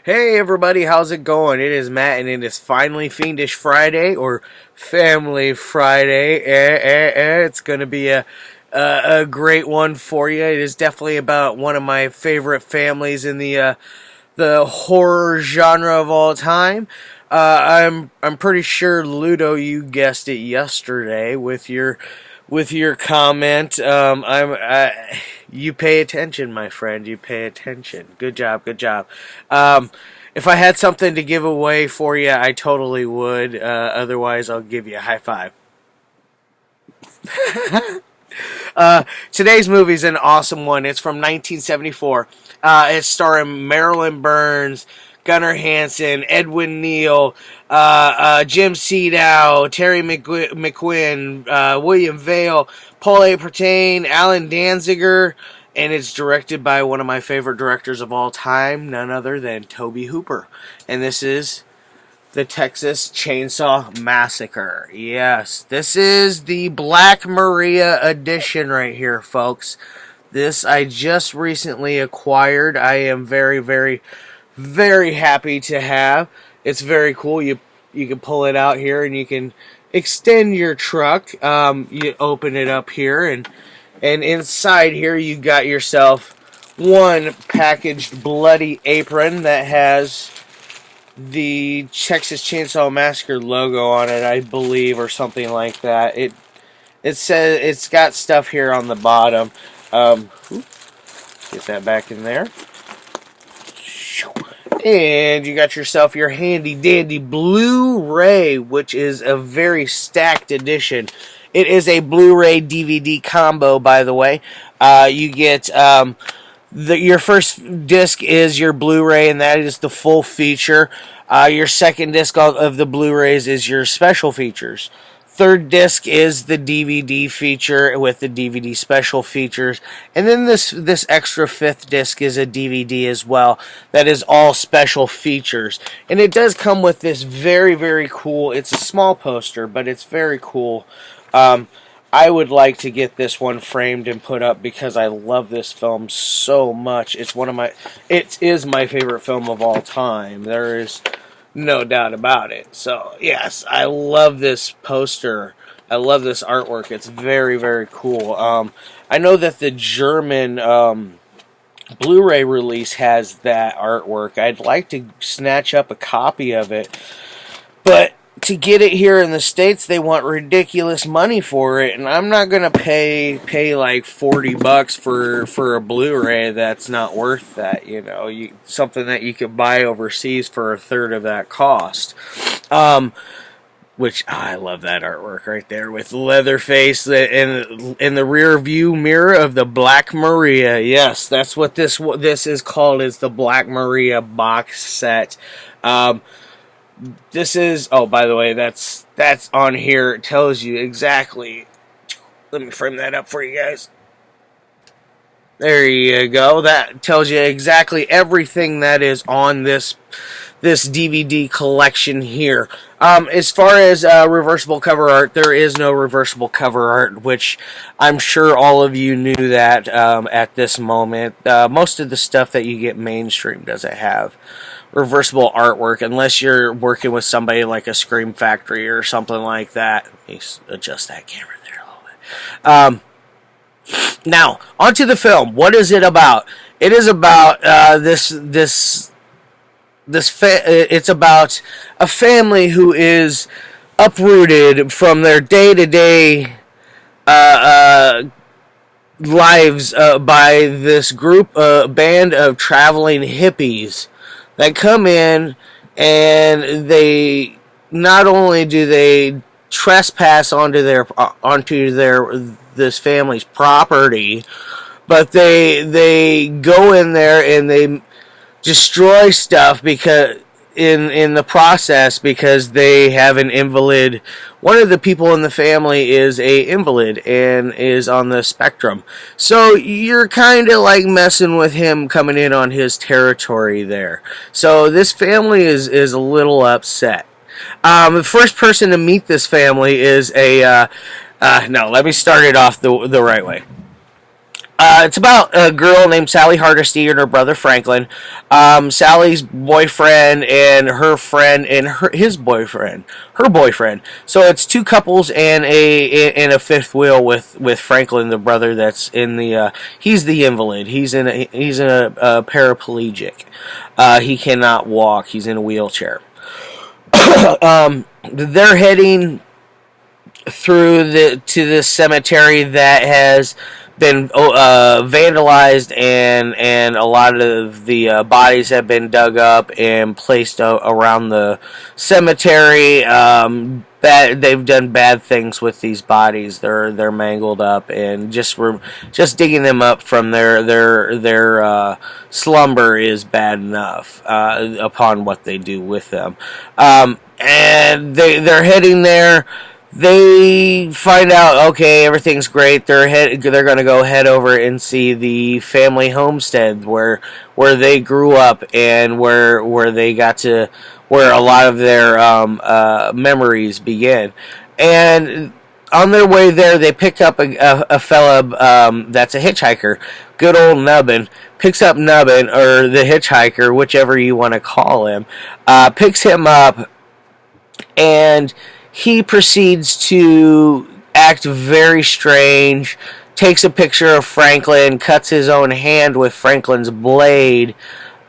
Hey everybody, how's it going? It is Matt, and it is finally Fiendish Friday, or Family Friday. It's going to be a great one for you. It is definitely about one of my favorite families in the horror genre of all time. I'm pretty sure, Ludo, you guessed it yesterday with your comment. You pay attention, my friend. You pay attention. Good job, good job. If I had something to give away for you, I totally would. Otherwise, I'll give you a high five. Today's movie is an awesome one. It's from 1974. It's starring Marilyn Burns, Gunnar Hansen, Edwin Neal, Jim Siedow, Terri McMinn, William Vale, Paul A. Partain, Alan Danziger, and it's directed by one of my favorite directors of all time, none other than Tobe Hooper. And this is the Texas Chainsaw Massacre. Yes, this is the Black Maria edition right here, folks. This I just recently acquired. I am very, very, very happy to have. It's very cool. You can pull it out here and you can extend your truck. You open it up here, and inside here you got yourself one packaged bloody apron that has the Texas Chainsaw Massacre logo on it, I believe, or something like that. It says it's got stuff here on the bottom. Get that back in there. And you got yourself your handy dandy Blu-ray, which is a very stacked edition. It is a Blu-ray DVD combo, by the way. You get your first disc is your Blu-ray, and that is the full feature. Your second disc of the Blu-rays is your special features. Third disc is the DVD feature with the DVD special features. And then this extra fifth disc is a DVD as well. That is all special features. And it does come with this very, very cool, it's a small poster, but it's very cool. I would like to get this one framed and put up because I love this film so much. It is my favorite film of all time. There is no doubt about it. So, yes, I love this poster. I love this artwork. It's very, very cool. I know that the German Blu-ray release has that artwork. I'd like to snatch up a copy of it, but to get it here in the States, they want ridiculous money for it, and I'm not gonna pay like $40 for a Blu-ray. That's not worth that, you know. Something that you could buy overseas for a third of that cost. Which I love that artwork right there with Leatherface in the rear view mirror of the Black Maria. Yes, that's what this is called. Is the Black Maria box set. This is, oh, by the way, that's on here. It tells you exactly. Let me frame that up for you guys. There you go. That tells you exactly everything that is on this DVD collection here. As far as reversible cover art, there is no reversible cover art, which I'm sure all of you knew that at this moment. Most of the stuff that you get mainstream doesn't have reversible artwork unless you're working with somebody like a Scream Factory or something like that. Let me adjust that camera there a little bit. Now, onto the film. What is it about? It is about it's about a family who is uprooted from their day-to-day lives by this band of traveling hippies that come in, and they not only do they trespass onto this family's property, but they go in there and they destroy stuff because in the process, because they have an invalid. One of the people in the family is a invalid and is on the spectrum. So you're kind of like messing with him coming in on his territory there. So this family is a little upset. The first person to meet this family is no, let me start it off the right way. It's about a girl named Sally Hardesty and her brother Franklin. Sally's boyfriend and her friend and his boyfriend, her boyfriend. So it's two couples and a fifth wheel with Franklin, the brother that's in the. He's the invalid. He's in a paraplegic. He cannot walk. He's in a wheelchair. They're heading to this cemetery that has been vandalized, and a lot of the bodies have been dug up and placed around the cemetery. They've done bad things with these bodies. They're mangled up, and just digging them up from their slumber is bad enough upon what they do with them. And they're heading there. They find out, okay, everything's great. They're going to go head over and see the family homestead where they grew up, and where they got to, where a lot of their memories begin. And on their way there, they pick up a fella that's a hitchhiker. Good old Nubbin picks up Nubbin, or the hitchhiker, whichever you want to call him. Picks him up, and he proceeds to act very strange, takes a picture of Franklin, cuts his own hand with Franklin's blade,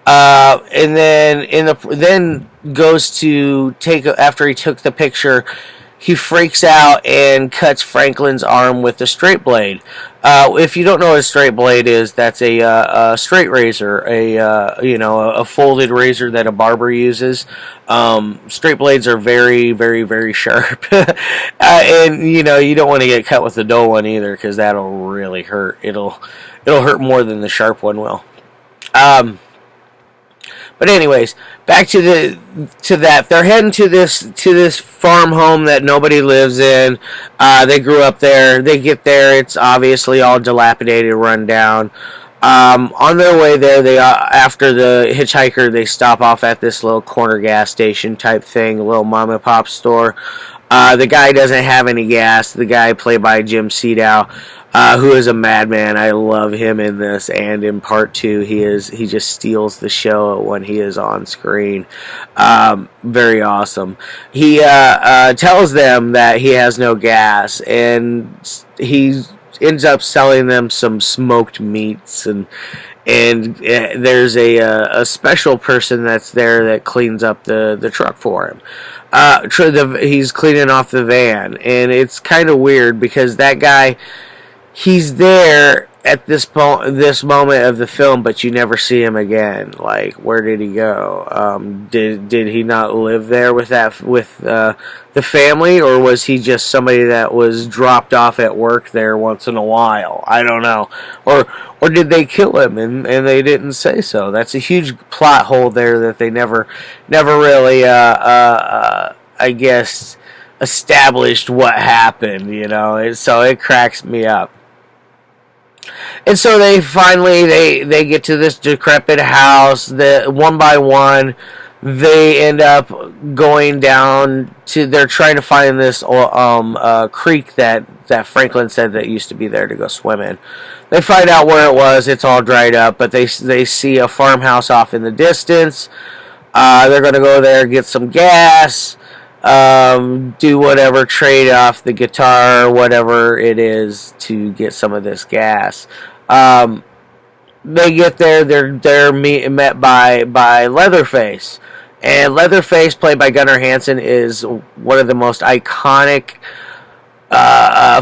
and then goes to after he took the picture, he freaks out and cuts Franklin's arm with a straight blade. If you don't know what a straight blade is, that's a straight razor, a folded razor that a barber uses. Straight blades are very, very, very sharp, and you don't want to get cut with the dull one either, because that'll really hurt. It'll hurt more than the sharp one will. But anyways, back to that. They're heading to this farm home that nobody lives in. They grew up there. They get there. It's obviously all dilapidated, run down. On their way there, after the hitchhiker, they stop off at this little corner gas station type thing, a little mom and pop store. The guy doesn't have any gas. The guy played by Jim Siedow, who is a madman. I love him in this, and in part 2, he just steals the show when he is on screen. Very awesome. He tells them that he has no gas, and he ends up selling them some smoked meats, and there's a special person that's there that cleans up the truck for him. He's cleaning off the van, and it's kind of weird because that guy, he's there at this moment of the film, but you never see him again. Like, where did he go? Did he not live there with the family, or was he just somebody that was dropped off at work there once in a while? I don't know. Or did they kill him and they didn't say so? That's a huge plot hole there that they never really I guess established what happened. So it cracks me up. And so they finally they get to this decrepit house. One by one, they end up going down to. They're trying to find this creek that Franklin said that used to be there to go swim in. They find out where it was. It's all dried up, but they see a farmhouse off in the distance. They're going to go there, get some gas. Do whatever, trade off the guitar, whatever it is, to get some of this gas. They get there, they're met by Leatherface. And Leatherface, played by Gunnar Hansen, is one of the most iconic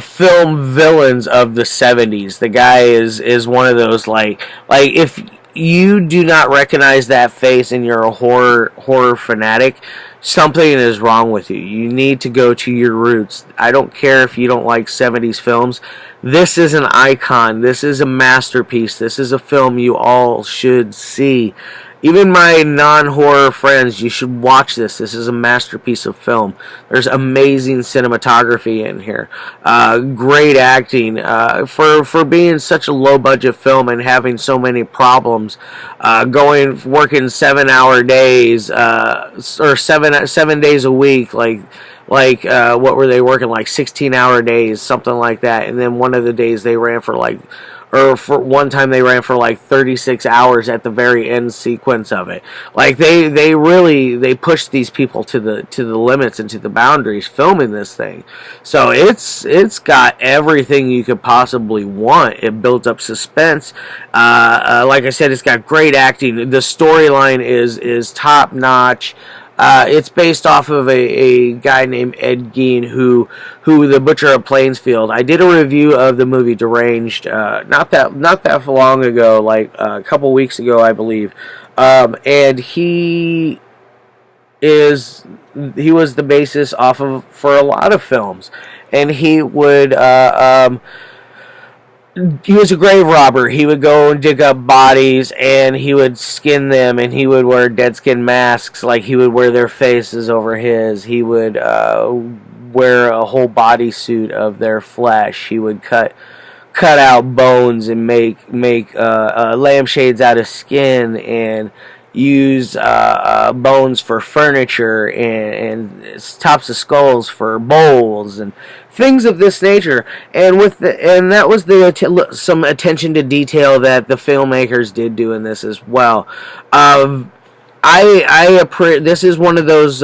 film villains of the 70s. The guy is one of those, like if you do not recognize that face and you're a horror fanatic, something is wrong with you. You need to go to your roots. I don't care if you don't like 70s films. This is an icon. This is a masterpiece. This is a film you all should see. Even my non-horror friends, you should watch this. This is a masterpiece of film. There's amazing cinematography in here. Great acting. For being such a low-budget film and having so many problems. Working 7-hour days, or 7 days a week, like what were they working, like 16-hour days, something like that. And then one of the days they ran for or for one time they ran for like 36 hours at the very end sequence of it. Like they really pushed these people to the limits and to the boundaries filming this thing. So it's got everything you could possibly want. It built up suspense. Like I said, it's got great acting. The storyline is top notch. It's based off of a guy named Edwin, who the Butcher of Plainsfield. I did a review of the movie Deranged not that long ago, like a couple weeks ago, I believe. And he was the basis off of for a lot of films, and he was a grave robber. He would go and dig up bodies, and he would skin them, and he would wear dead skin masks. Like, he would wear their faces over his. He would wear a whole bodysuit of their flesh. He would cut out bones and make lampshades out of skin, and use bones for furniture, and tops of skulls for bowls and things of this nature. And that was some attention to detail that the filmmakers did do in this as well. This is one of those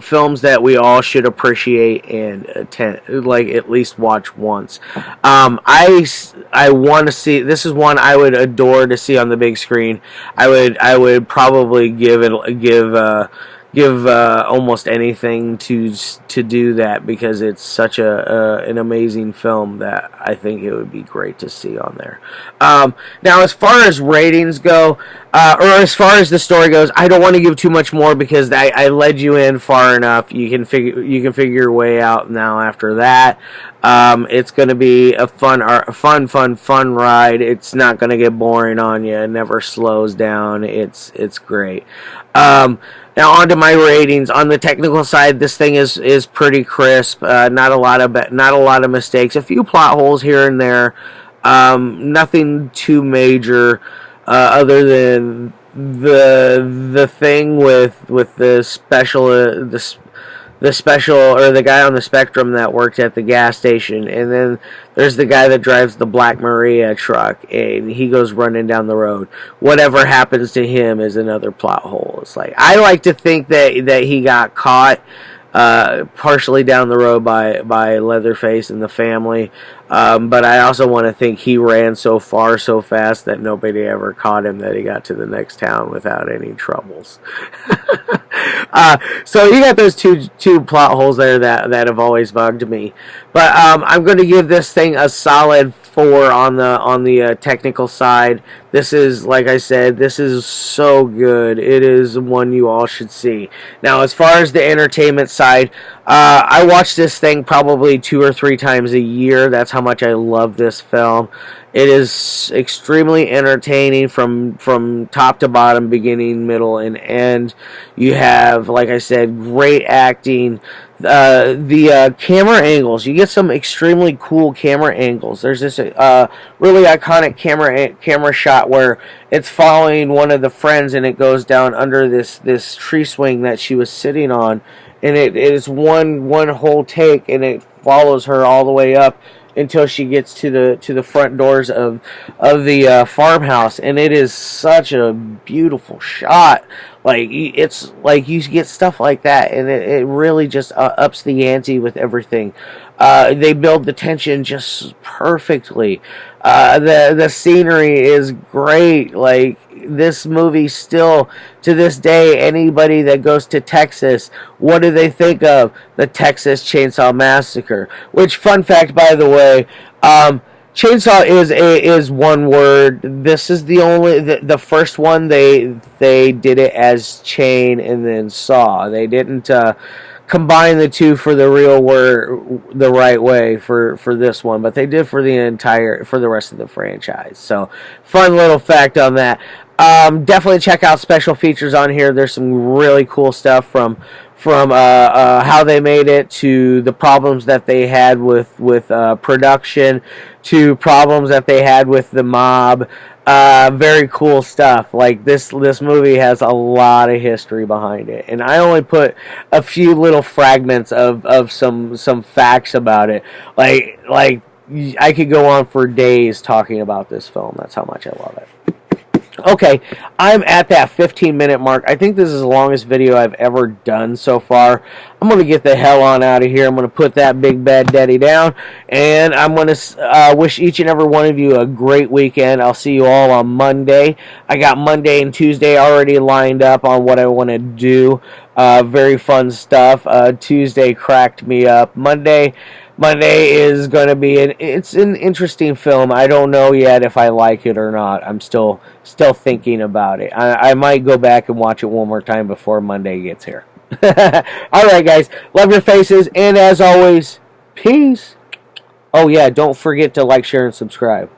films that we all should appreciate and at least watch once. I want to see. This is one I would adore to see on the big screen. I would probably give almost anything to do that, because it's such an amazing film that I think it would be great to see on there. Now, as far as ratings go, or as far as the story goes, I don't want to give too much more, because I led you in far enough. You can figure your way out now after that. It's going to be a fun ride. It's not going to get boring on you. It never slows down. It's great. Now on to my ratings. On the technical side, this thing is pretty crisp. Not a lot of mistakes. A few plot holes here and there. Nothing too major, other than the thing with the special or the guy on the spectrum that worked at the gas station, and then there's the guy that drives the Black Maria truck, and he goes running down the road. Whatever happens to him is another plot hole. It's like, I like to think that he got caught partially down the road by Leatherface and the family, but I also want to think he ran so far so fast that nobody ever caught him, that he got to the next town without any troubles. So you got those two plot holes there that have always bugged me, but I'm going to give this thing a solid 4 on the technical side. This is, like I said, this is so good. It is one you all should see. Now, as far as the entertainment side, I watch this thing probably 2 or 3 times a year. That's how much I love this film. It is extremely entertaining from top to bottom, beginning, middle, and end. You have, like I said, great acting. The camera angles, you get some extremely cool camera angles. There's this really iconic camera shot where it's following one of the friends, and it goes down under this tree swing that she was sitting on, and it is one whole take, and it follows her all the way up until she gets to the front doors of the farmhouse, and it is such a beautiful shot. Like, it's like you get stuff like that, and it really just ups the ante with everything. They build the tension just perfectly. The scenery is great. Like, this movie still, to this day, anybody that goes to Texas, what do they think of? The Texas Chainsaw Massacre. Which, fun fact, by the way, chainsaw is one word. This is the first one they did it as chain and then saw. They didn't combine the two for the real word the right way for this one, but they did for the rest of the franchise. So, fun little fact on that. Definitely check out special features on here. There's some really cool stuff from how they made it, to the problems that they had with production, to problems that they had with the mob. Very cool stuff. Like, this movie has a lot of history behind it, and I only put a few little fragments of some facts about it. Like I could go on for days talking about this film. That's how much I love it. Okay, I'm at that 15-minute mark. I think this is the longest video I've ever done so far. I'm going to get the hell on out of here. I'm going to put that big bad daddy down, and I'm going to wish each and every one of you a great weekend. I'll see you all on Monday. I got Monday and Tuesday already lined up on what I want to do. Very fun stuff. Tuesday cracked me up. Monday is going to be it's an interesting film. I don't know yet if I like it or not. I'm still thinking about it. I might go back and watch it one more time before Monday gets here. Alright guys, love your faces, and as always, peace. Oh yeah, don't forget to like, share, and subscribe.